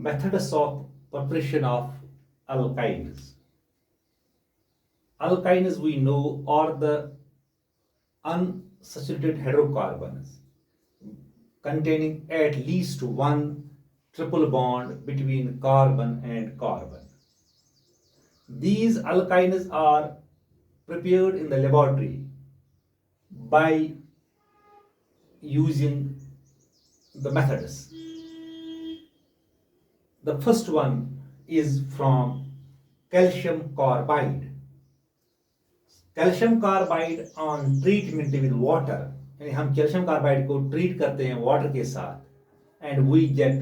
methods of preparation of alkynes. Alkynes we know are the unsaturated hydrocarbons containing at least one triple bond between carbon and carbon. These alkynes are prepared in the laboratory by using the methods. The first one is from calcium carbide. Calcium carbide on treatment with water, यानी हम calcium carbide को treat करते हैं water के साथ and we get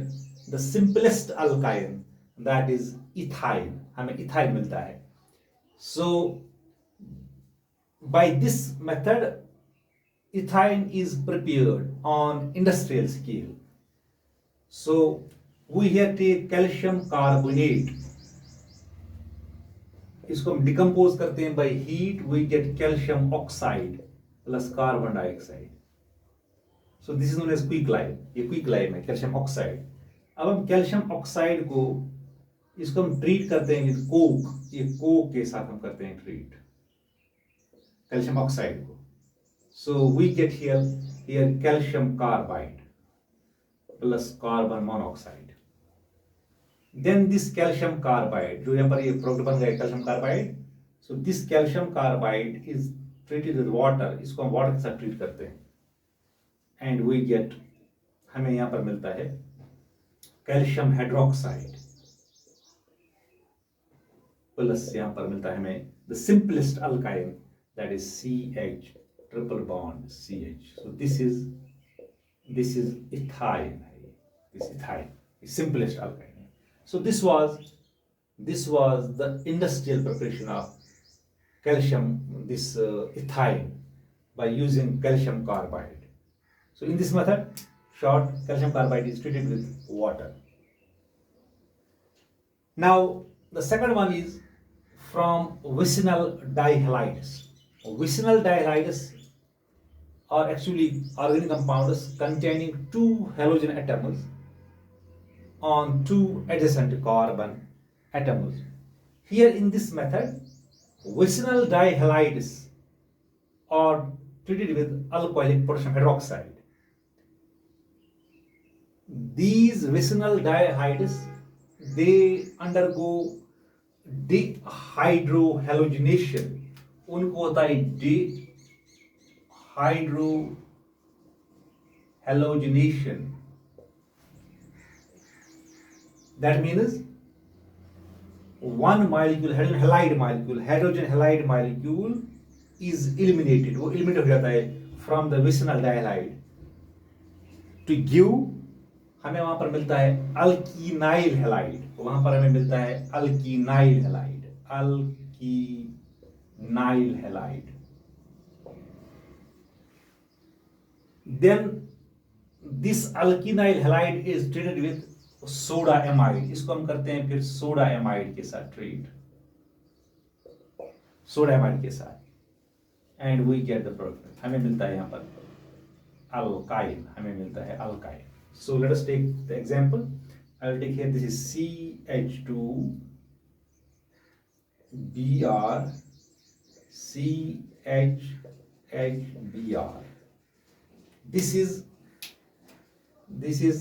the simplest alkyne that is ethyl, हमें ethyl मिलता है. So by this method ethyne is prepared on industrial scale. So we here take calcium carbonate, इसको हम डिकम्पोज करते हैं by heat, we get calcium oxide plus carbon dioxide. So this is known as quick lime. ये quick lime है calcium oxide. अब हम calcium oxide को इसको हम ट्रीट करते हैं विद कोक. ये कोक के साथ हम करते हैं ट्रीट कैल्शियम ऑक्साइड को. So we get here calcium carbide plus carbon monoxide. Then this calcium carbide, जो यहाँ पर ये प्रोडक्ट बन गया calcium carbide. So this calcium carbide is treated with water. इसको हम वाटर के साथ ट्रीट करते हैं एंड वी गेट, हमें यहाँ पर मिलता है कैल्शियम हाइड्रोक्साइड प्लस यहाँ पर मिलता है हमें the simplest alkyne that is CH triple bond CH. So this is ethyne. This ethyne is simplest alkyne. So this was the industrial preparation of calcium, this ethyl, by using calcium carbide. So in this method, short calcium carbide is treated with water. Now the second one is from vicinal dihalides. Vicinal dihalides are actually organic compounds containing two halogen atoms on two adjacent carbon atoms. Here in this method, vicinal dihalides are treated with alcoholic potassium hydroxide. These vicinal dihalides, they undergo dehydrohalogenation. उनको होता है dehydrohalogenation. That means one molecule, hydrogen halide molecule is eliminated. वो eliminate हो जाता है from the vicinal dihalide to give, हमें वहां पर मिलता है alkenyl halide. वहां पर हमें मिलता है alkenyl halide. Then this alkenyl halide is treated with soda amide. इसको हम करते हैं फिर सोडा एमाइड के साथ ट्रीट, सोडा एमाइड के साथ, and we get the product. हमें मिलता है यहाँ पर अल्काइल, हमें मिलता है alkyl. So let us take the example. I will take here this is CH2Br CHHBr. This is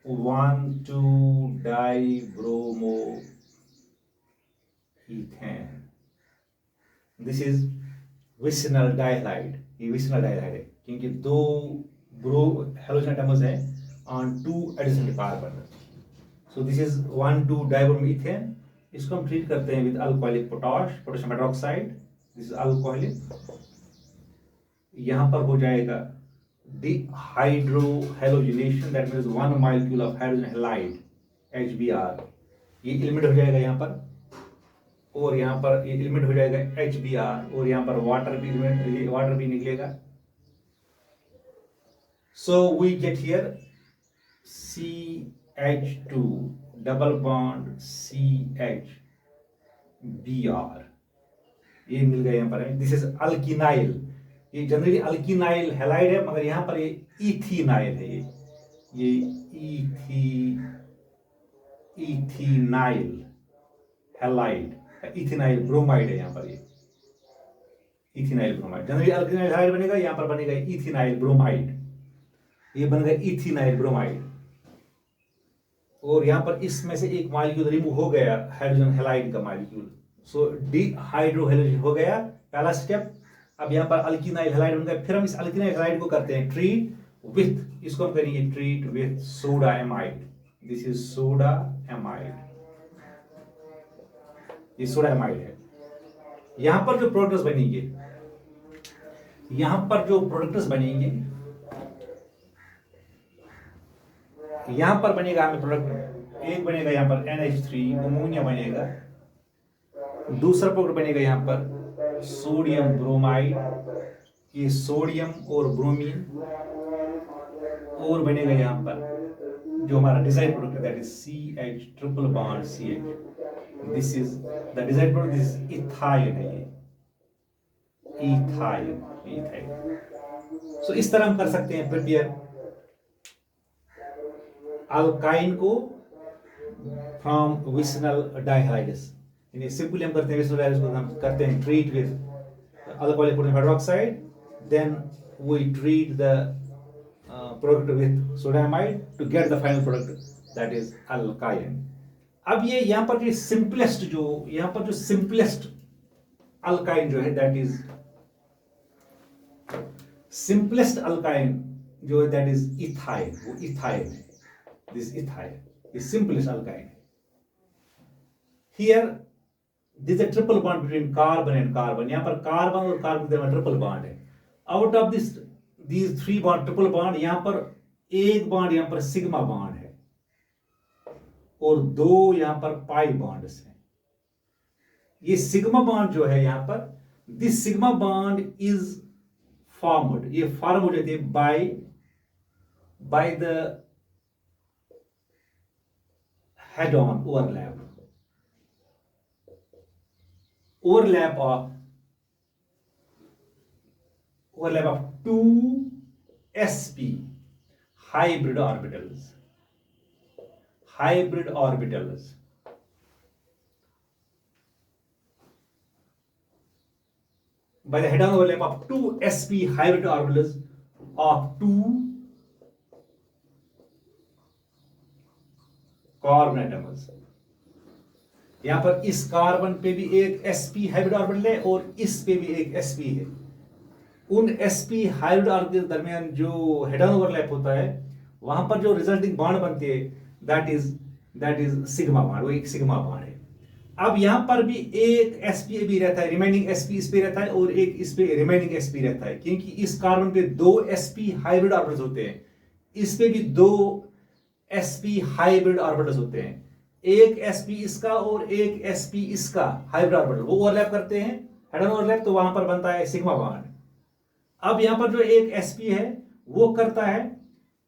1,2-dibromoethane. This is vicinal dihalide. ये vicinal dihalide है क्योंकि दो halogen atoms हैं on two adjacent carbon. So this is 1,2-dibromethane. इसको हम treat करते हैं with alcoholic potassium hydroxide. This is alcoholic. यहाँ पर हो जाएगा dehydrohalogenation, that means one molecule of hydrogen halide HBr, ये एलिमेंट हो जाएगा यहाँ पर, और यहाँ पर ये एलिमेंट हो जाएगा HBr, और यहाँ पर वाटर भी निकलेगा. So we get here CH2 double bond CHBr, ये मिल गया यहाँ पर. This is alkenyl. ये जनरली अल्किनाइल हैलाइड है, मगर यहाँ पर ये इथीनाइल है. ये इथिनाइल हैलाइड, इथिनाइल ब्रोमाइड है यहाँ पर, ये इथिनाइल ब्रोमाइड। जनरली अल्किनाइल हैलाइड बनेगा, यहाँ पर बनेगा इथिनाइल ब्रोमाइड, ये बन गया इथिनाइल ब्रोमाइड। और यहाँ पर इसमें से एक मॉलिक्यूल रिमूव हो गया, हाइड्रोजन हैलाइड का मॉलिक्यूल, सो डिहाइड्रोहाइड्रोजन हो गया पहला स्टेप। अब यहाँ पर अल्किनाइल हैलाइड बन गया। फिर हम इस अल्किनाइल हैलाइड को करते हैं ट्रीट विथ, इसको हम करेंगे treat with soda amide. This is soda amide, ये सोडा एमाइड है। यहां पर जो प्रोडक्ट्स बनेंगे, यहां पर जो प्रोडक्ट्स बनेंगे, यहां पर बनेगा हमें प्रोडक्ट, एक बनेगा यहां पर NH3 अमोनिया बनेगा, दूसरा प्रोडक्ट बनेगा यहां पर सोडियम ब्रोमाइड, ये सोडियम और ब्रोमीन, और बनेगा यहां पर जो हमारा डिजाइड प्रोडक्ट है, that is CH triple bond CH। This is the desired product, this is ethyne है, ये इथाइन, इथाइन। सो इस तरह हम कर सकते हैं प्रिपेयर अल्काइन को फ्रॉम विसिनल डाइहाइड्रेस। यानी सिंपली हम करते हैं विसिनल डाइहाइड्रेस को हम करते हैं treat with alcoholic potassium hydroxide, then we treat the product with sodamide to get the final product that is alkyne. अब ये यहाँ पर जो सिंपलेस्ट, जो यहाँ पर जो सिंपलेस्ट अल्काइन जो है, दैट इज सिंपलेस्ट अल्काइन जो है, दैट इज इथाइन, वो इथाइन है। This ethyl is simplest alkyne. Here, this is a triple bond between carbon and carbon. यहाँ पर कार्बन और कार्बन के दरमियान ट्रिपल बॉन्ड है। Out of these three bond triple bond, यहाँ पर एक बॉन्ड यहाँ पर सिग्मा बॉन्ड है और दो यहाँ पर पाई बॉन्ड्स हैं। ये सिग्मा बॉन्ड जो है यहाँ पर, this sigma bond is formed, ये फॉर्म हो जाती है by the head-on overlap of two sp hybrid orbitals, by the head-on overlap of two sp hybrid orbitals of two carbon atoms. यहां पर इस कार्बन पे भी एक sp हाइब्रिड ऑर्बिटल है और इस पे भी एक sp है। उन sp हाइब्रिड ऑर्बिटल के दरमियान जो हेड ऑन ओवरलैप होता है, वहां पर जो रिजल्टिंग बॉन्ड बनते हैं, दैट इज सिग्मा बॉन्ड, वो एक सिग्मा बॉन्ड है। अब यहां पर भी एक sp भी रहता है, रिमेनिंग sp इस पे रहता है और एक इस पे रिमेनिंग sp रहता है, क्योंकि इस कार्बन पे दो sp हाइब्रिड ऑर्बिटल्स होते हैं, इस पे भी दो sp हाइब्रिड ऑर्बिटल्स होते हैं, एक sp इसका और एक sp इसका हाइब्रिड ऑर्बिटल, वो ओवरलैप करते हैं, हेड ऑन ओवरलैप, तो वहां पर बनता है सिग्मा बॉन्ड। अब यहां पर जो एक sp है वो करता है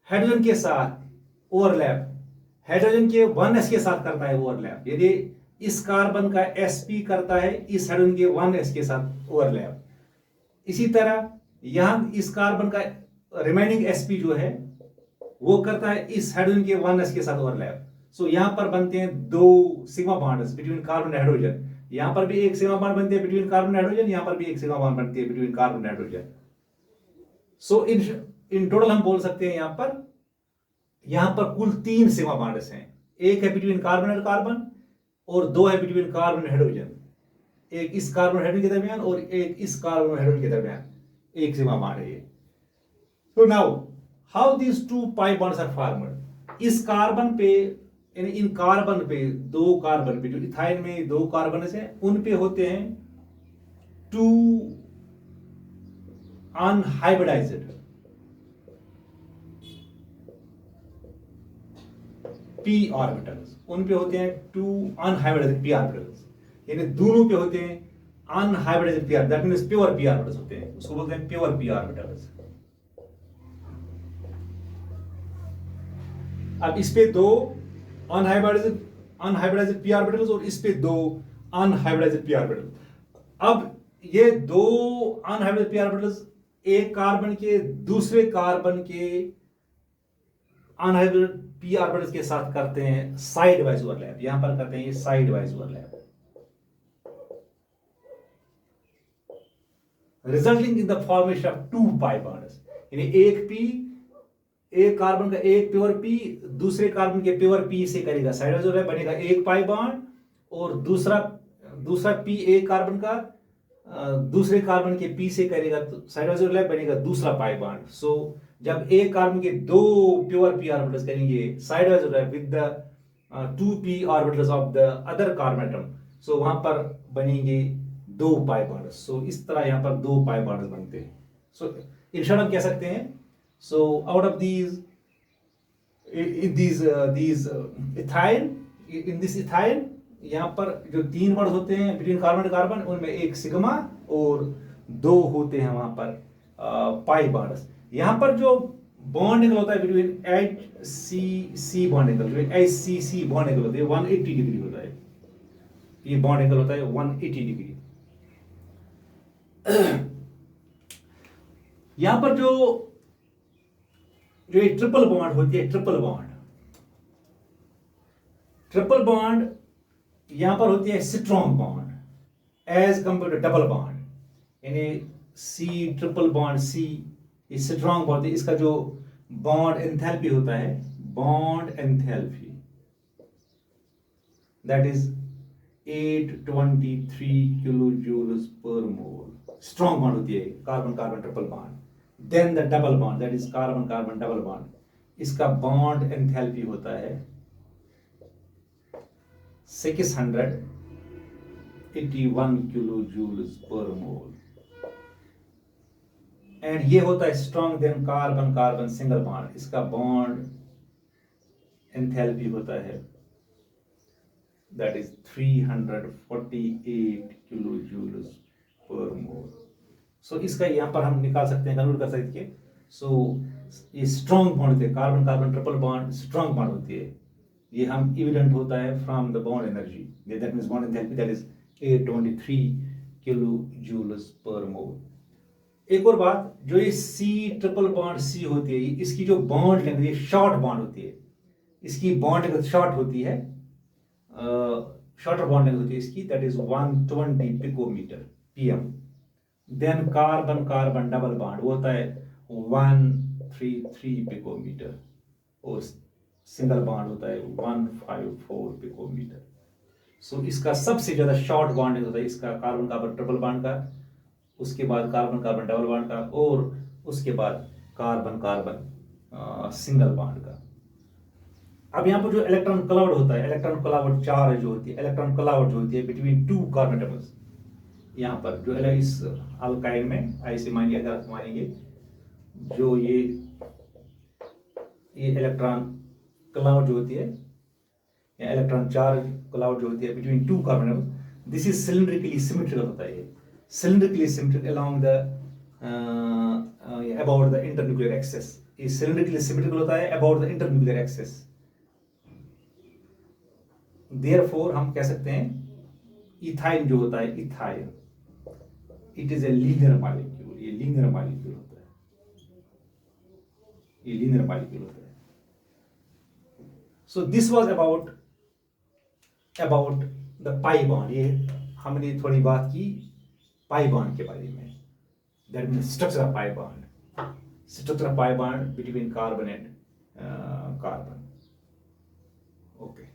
हाइड्रोजन के साथ ओवरलैप, हाइड्रोजन के 1s के साथ करता है ओवरलैप। यदि इस कार्बन का sp करता है इस हाइड्रोजन के 1s के साथ ओवरलैप, इसी तरह यहां इस कार्बन का रिमेनिंग sp जो है वो करता है इस हाइड्रोजन के 1s के साथ ओवरलैप। सो यहां पर बनते हैं दो sigma bonds between carbon and hydrogen. यहां पर भी एक सिग्मा बॉन्ड बनती है बिटवीन कार्बन एंड हाइड्रोजन, यहां पर भी एक सिग्मा बॉन्ड बनती है between carbon and hydrogen. So in total हम बोल सकते हैं यहां पर कुल 3 सिग्मा बॉन्ड्स हैं। एक है बिटवीन कार्बन एंड कार्बन और दो है बिटवीन कार्बन एंड हाइड्रोजन, एक इस कार्बन हाइड्रोजन के दरमियान और एक इस कार्बन हाइड्रोजन के दरमियान एक सिग्मा बॉन्ड है ये। तो now how these two pi bonds are formed. इस कार्बन पे, यानी इन कार्बन पे, दो कार्बन पे, जो इथाइन में दो कार्बन है उन पे होते हैं टू अनहाइब्रिडाइज्ड p ऑर्बिटल्स, उन पे होते हैं टू अनहाइब्रिडाइज्ड p ऑर्बिटल्स, यानी दोनों पे होते हैं unhybridised p orbitals, that means pure p orbitals होते हैं, उसको बोलते हैं प्योर p ऑर्बिटल्स। अब इस पे दो अनहाइब्रिडाइज्ड p ऑर्बिटल्स और इस पे दो अनहाइब्रिडाइज्ड p ऑर्बिटल। अब ये दो अनहाइब्रिडाइज्ड p ऑर्बिटल्स एक कार्बन के दूसरे कार्बन के अनहाइब्रिड p ऑर्बिटल्स के साथ करते हैं साइड वाइज ओवरलैप, यहां पर करते हैं ये side wise overlap, resulting in the formation of 2 pi bonds. यानी एक कार्बन का एक प्योर p दूसरे कार्बन के प्योर p से करेगा साइड वाइज ओवरलैप, बनेगा एक पाई बॉन्ड, और दूसरा p एक कार्बन का दूसरे कार्बन के p से करेगा तो साइड वाइज ओवरलैप, बनेगा दूसरा पाई बॉन्ड। सो जब एक कार्बन के दो प्योर p ऑर्बिटल्स करेंगे side wise overlap with the 2p orbitals of the other carbon atom, so वहां पर बनेंगे 2 पाई बॉन्ड्स। सो इस तरह यहां पर 2 पाई बॉन्ड्स बनते हैं। सो इन शॉर्ट हम कह सकते हैं, so out of these ethyne, in this ethyne यहाँ पर जो 3 बॉन्ड होते हैं बिटवीन कार्बन कार्बन, उनमें एक सिग्मा और 2 होते हैं वहां पर पाई बॉन्ड्स। यहाँ पर जो बॉन्ड एंगल होता है between HCC bond angle, HCC bond angle होता है 180 डिग्री होता है, ये बॉन्ड एंगल होता है 180 डिग्री। यहां पर जो ये ट्रिपल बॉन्ड होती है, ट्रिपल बॉन्ड यहां पर होती है strong bond as compare to double bond, यानी सी ट्रिपल बॉन्ड सी ये स्ट्रॉन्ग बॉन्ड है, इसका जो बॉन्ड एंथैल्पी होता है, bond enthalpy that is 823 kilo joules per mole. Strong bond होती है carbon carbon triple bond. Then the double bond that is carbon carbon double bond, इसका bond enthalpy होता है 681 kilo joules per mole, and ये होता है strong than carbon carbon single bond, इसका bond enthalpy होता है that is 348 kilo joules per मोल। सो इसका यहां पर हम निकाल सकते हैं, कन्वर्ट कर सकते हैं। सो ये स्ट्रॉन्ग बॉन्ड होते हैं, carbon carbon triple bond strong bond होती है, ये हम एविडेंट होता है from the bond energy, that means bond enthalpy that is 823 kilo joules per mole. एक और बात, जो ये सी ट्रिपल बॉन्ड सी होती है, इसकी जो बॉन्ड लेंथ ये शॉर्ट बॉन्ड होती है, इसकी बॉन्ड लेंथ शॉर्ट होती है, शॉर्टर बॉन्ड लेंथ होती है इसकी, that is 120 picometer PM. Then carbon carbon double bond वो होता है 133 पिकोमीटर, और सिंगल बॉन्ड होता है 154 पिकोमीटर। सो इसका सबसे ज्यादा शॉर्ट बॉन्ड होता है इसका कार्बन कार्बन ट्रिपल बॉन्ड का, उसके बाद कार्बन कार्बन डबल बॉन्ड का, और उसके बाद कार्बन कार्बन सिंगल बॉन्ड का। अब यहाँ पर जो इलेक्ट्रॉन क्लाउड होता है, इलेक्ट्रॉन क्लाउड चार्ज जो होती है, इलेक्ट्रॉन क्लाउड जो होती है बिटवीन 2 कार्बन एटम्स, यहाँ पर जो इस अल्काइल में ऐसे मानिए, अगर मानेंगे जो ये इलेक्ट्रॉन क्लाउड जो होती है या इलेक्ट्रॉन चार्ज क्लाउड जो होती है between 2 carbon atoms, this is cylindrically symmetrical होता है, cylindrically symmetrical along the about the internuclear axis, ये सिलिंड्रिकली सिमेट्रिकल होता है about the internuclear axis. Therefore हम कह सकते हैं इथाइन जो होता है, ethyne it is a linear molecule, ये लीनियर मॉलिक्यूल होता है, ये लीनियर मॉलिक्यूल होता है। So this was about the pi bond, ये हमने थोड़ी बात की पाई बॉन्ड के बारे में, that means structure of pi bond, structure of pi bond between carbon and carbon. Okay.